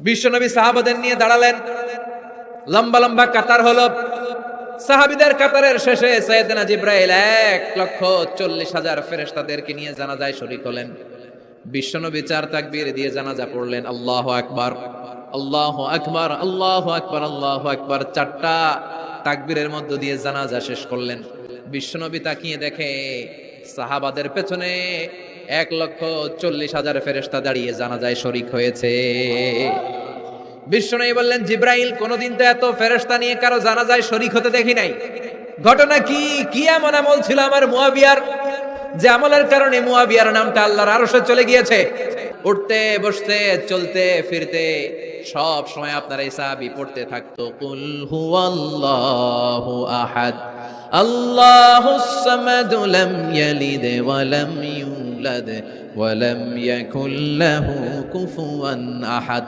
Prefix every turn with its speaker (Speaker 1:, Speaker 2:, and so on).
Speaker 1: বিশ্বনবী সাহাবাদের নিয়ে দাঁড়ালেন, লম্বা লম্বা কাতার হলো। সাহাবীদের কাতারের শেষে সাইয়েদনা জিবরাইল 1,40,000 ফেরেশতাদেরকে নিয়ে জানাজায় শরীক হলেন। বিশ্বনবী 4 তাকবীর দিয়ে জানাজা পড়লেন, আল্লাহু আকবার, আল্লাহু আকবার, আল্লাহু আকবার, আল্লাহু আকবার। 4টা তাকবীরের মধ্য দিয়ে জানাজা শেষ করলেন। বিশ্বনবী তাকিয়ে দেখে সাহাবাদের পেছনে 1,40,000 ফেরেশতা দাঁড়িয়ে জানাজায় শরীক হয়েছে। বিশ্বনবী বললেন, জিবরাইল, কোনদিন তো এত ফেরেশতা নিয়ে কারো জানাজায় শরীক হতে দেখি নাই। ঘটনা কি? কি এমন আমল ছিল আমার মুয়াবিয়ার, যে আমলের কারণে মুয়াবিয়ার নামটা আল্লাহর আরশে চলে গিয়েছে? উঠতে বসতে চলতে ফিরতে সব সময় আপনার এই সাহাবী পড়তে থাকতো, কুল হুয়াল্লাহু আহাদ, আল্লাহুস সামাদ, লাম ইয়ালিদ ওয়া লাম ইউলাদ ওয়া লাম ইয়াকুল লাহু কুফুয়ান আহাদ।